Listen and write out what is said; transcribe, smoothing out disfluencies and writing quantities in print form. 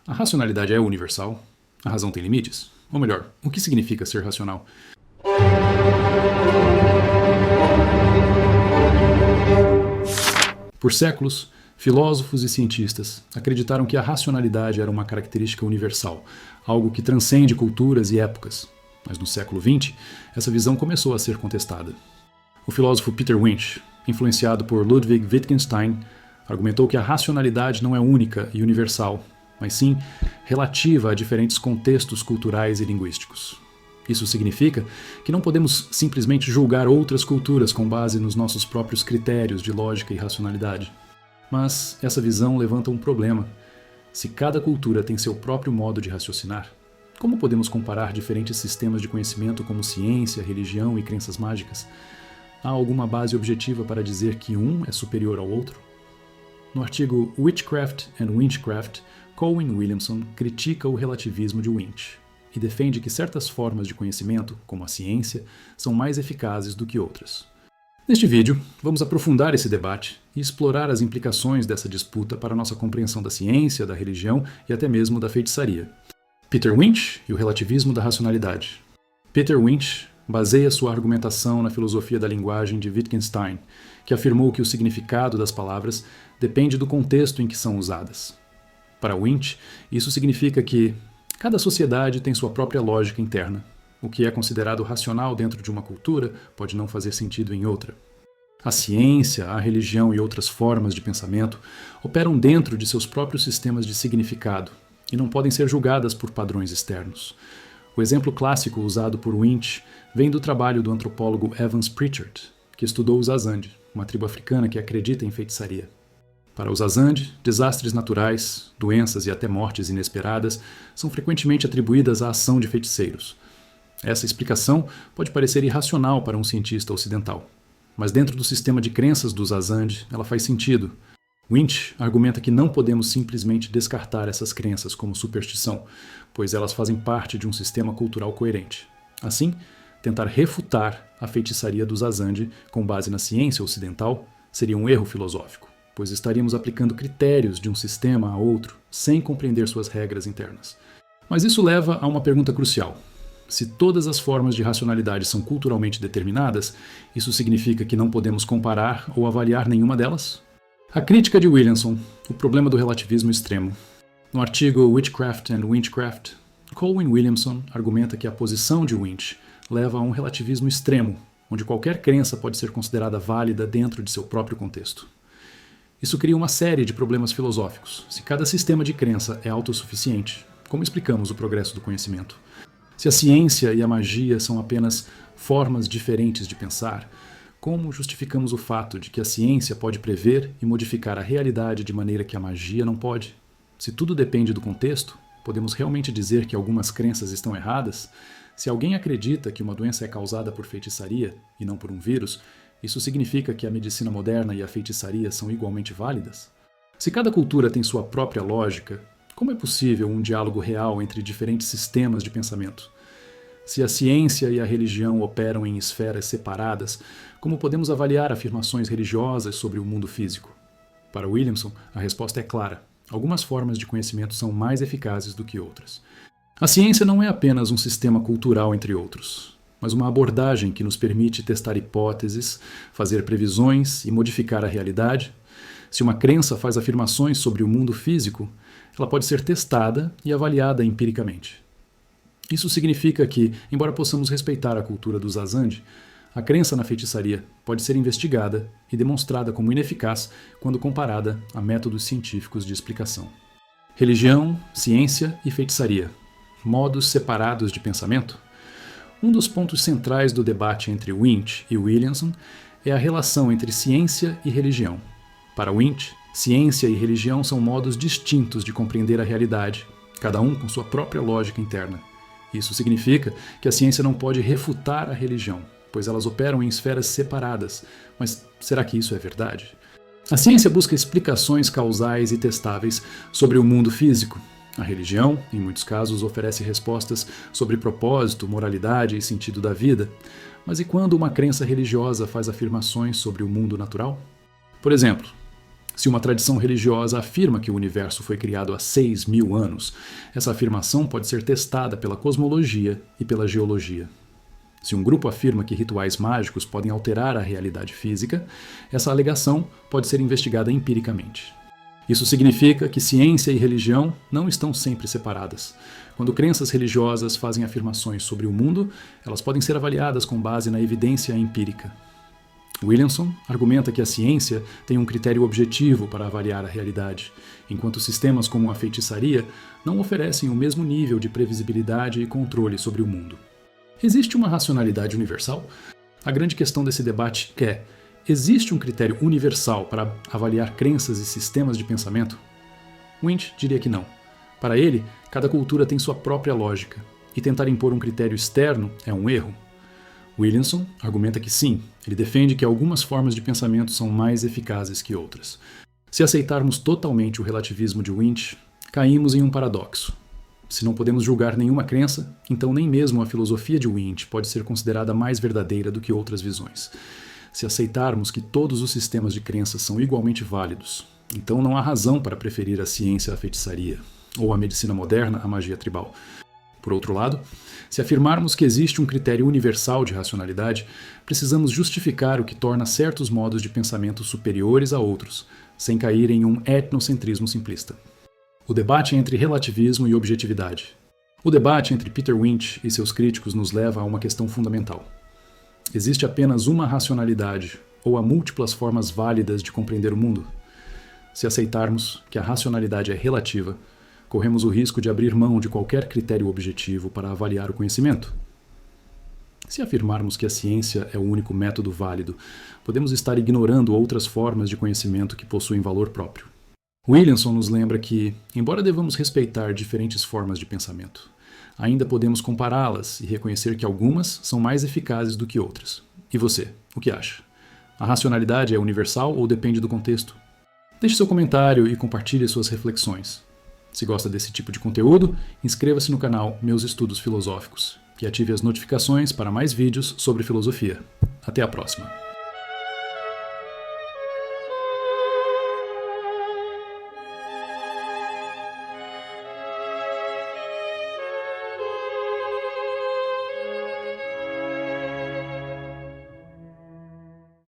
A racionalidade é universal? A razão tem limites? Ou melhor, o que significa ser racional? Por séculos, filósofos e cientistas acreditaram que a racionalidade era uma característica universal, algo que transcende culturas e épocas. Mas no século XX, essa visão começou a ser contestada. O filósofo Peter Winch, influenciado por Ludwig Wittgenstein, argumentou que a racionalidade não é única e universal, mas sim relativa a diferentes contextos culturais e linguísticos. Isso significa que não podemos simplesmente julgar outras culturas com base nos nossos próprios critérios de lógica e racionalidade. Mas essa visão levanta um problema. Se cada cultura tem seu próprio modo de raciocinar, como podemos comparar diferentes sistemas de conhecimento como ciência, religião e crenças mágicas? Há alguma base objetiva para dizer que um é superior ao outro? No artigo Witchcraft and Winchcraft, Colin Williamson critica o relativismo de Winch e defende que certas formas de conhecimento, como a ciência, são mais eficazes do que outras. Neste vídeo, vamos aprofundar esse debate e explorar as implicações dessa disputa para a nossa compreensão da ciência, da religião e até mesmo da feitiçaria. Peter Winch e o relativismo da racionalidade. Peter Winch baseia sua argumentação na filosofia da linguagem de Wittgenstein, que afirmou que o significado das palavras depende do contexto em que são usadas. Para Winch, isso significa que cada sociedade tem sua própria lógica interna. O que é considerado racional dentro de uma cultura pode não fazer sentido em outra. A ciência, a religião e outras formas de pensamento operam dentro de seus próprios sistemas de significado e não podem ser julgadas por padrões externos. O exemplo clássico usado por Winch vem do trabalho do antropólogo Evans Pritchard, que estudou os Azande, uma tribo africana que acredita em feitiçaria. Para os Azande, desastres naturais, doenças e até mortes inesperadas são frequentemente atribuídas à ação de feiticeiros. Essa explicação pode parecer irracional para um cientista ocidental, mas dentro do sistema de crenças dos Azande, ela faz sentido. Winch argumenta que não podemos simplesmente descartar essas crenças como superstição, pois elas fazem parte de um sistema cultural coerente. Assim, tentar refutar a feitiçaria dos Azande com base na ciência ocidental seria um erro filosófico, pois estaríamos aplicando critérios de um sistema a outro sem compreender suas regras internas. Mas isso leva a uma pergunta crucial. Se todas as formas de racionalidade são culturalmente determinadas, isso significa que não podemos comparar ou avaliar nenhuma delas? A crítica de Williamson, o problema do relativismo extremo. No artigo Witchcraft and Winchcraft, Colin Williamson argumenta que a posição de Winch leva a um relativismo extremo, onde qualquer crença pode ser considerada válida dentro de seu próprio contexto. Isso cria uma série de problemas filosóficos. Se cada sistema de crença é autossuficiente, como explicamos o progresso do conhecimento? Se a ciência e a magia são apenas formas diferentes de pensar, como justificamos o fato de que a ciência pode prever e modificar a realidade de maneira que a magia não pode? Se tudo depende do contexto, podemos realmente dizer que algumas crenças estão erradas? Se alguém acredita que uma doença é causada por feitiçaria e não por um vírus, isso significa que a medicina moderna e a feitiçaria são igualmente válidas? Se cada cultura tem sua própria lógica, como é possível um diálogo real entre diferentes sistemas de pensamento? Se a ciência e a religião operam em esferas separadas, como podemos avaliar afirmações religiosas sobre o mundo físico? Para Williamson, a resposta é clara. Algumas formas de conhecimento são mais eficazes do que outras. A ciência não é apenas um sistema cultural entre outros, mas uma abordagem que nos permite testar hipóteses, fazer previsões e modificar a realidade. Se uma crença faz afirmações sobre o mundo físico, ela pode ser testada e avaliada empiricamente. Isso significa que, embora possamos respeitar a cultura dos Azande, a crença na feitiçaria pode ser investigada e demonstrada como ineficaz quando comparada a métodos científicos de explicação. Religião, ciência e feitiçaria. Modos separados de pensamento? Um dos pontos centrais do debate entre Winch e Williamson é a relação entre ciência e religião. Para Winch, ciência e religião são modos distintos de compreender a realidade, cada um com sua própria lógica interna. Isso significa que a ciência não pode refutar a religião, pois elas operam em esferas separadas. Mas será que isso é verdade? A ciência busca explicações causais e testáveis sobre o mundo físico. A religião, em muitos casos, oferece respostas sobre propósito, moralidade e sentido da vida. Mas e quando uma crença religiosa faz afirmações sobre o mundo natural? Por exemplo, Se uma tradição religiosa afirma que o universo foi criado há 6.000 anos, essa afirmação pode ser testada pela cosmologia e pela geologia. Se um grupo afirma que rituais mágicos podem alterar a realidade física, essa alegação pode ser investigada empiricamente. Isso significa que ciência e religião não estão sempre separadas. Quando crenças religiosas fazem afirmações sobre o mundo, elas podem ser avaliadas com base na evidência empírica. Williamson argumenta que a ciência tem um critério objetivo para avaliar a realidade, enquanto sistemas como a feitiçaria não oferecem o mesmo nível de previsibilidade e controle sobre o mundo. Existe uma racionalidade universal? A grande questão desse debate é: existe um critério universal para avaliar crenças e sistemas de pensamento? Winch diria que não. Para ele, cada cultura tem sua própria lógica, e tentar impor um critério externo é um erro. Williamson argumenta que sim, ele defende que algumas formas de pensamento são mais eficazes que outras. Se aceitarmos totalmente o relativismo de Winch, caímos em um paradoxo. Se não podemos julgar nenhuma crença, então nem mesmo a filosofia de Winch pode ser considerada mais verdadeira do que outras visões. Se aceitarmos que todos os sistemas de crenças são igualmente válidos, então não há razão para preferir a ciência à feitiçaria, ou a medicina moderna à magia tribal. Por outro lado, se afirmarmos que existe um critério universal de racionalidade, precisamos justificar o que torna certos modos de pensamento superiores a outros, sem cair em um etnocentrismo simplista. O debate entre relativismo e objetividade. O debate entre Peter Winch e seus críticos nos leva a uma questão fundamental. Existe apenas uma racionalidade, ou há múltiplas formas válidas de compreender o mundo? Se aceitarmos que a racionalidade é relativa, corremos o risco de abrir mão de qualquer critério objetivo para avaliar o conhecimento. Se afirmarmos que a ciência é o único método válido, podemos estar ignorando outras formas de conhecimento que possuem valor próprio. Williamson nos lembra que, embora devamos respeitar diferentes formas de pensamento, ainda podemos compará-las e reconhecer que algumas são mais eficazes do que outras. E você, o que acha? A racionalidade é universal ou depende do contexto? Deixe seu comentário e compartilhe suas reflexões. Se gosta desse tipo de conteúdo, inscreva-se no canal Meus Estudos Filosóficos e ative as notificações para mais vídeos sobre filosofia. Até a próxima!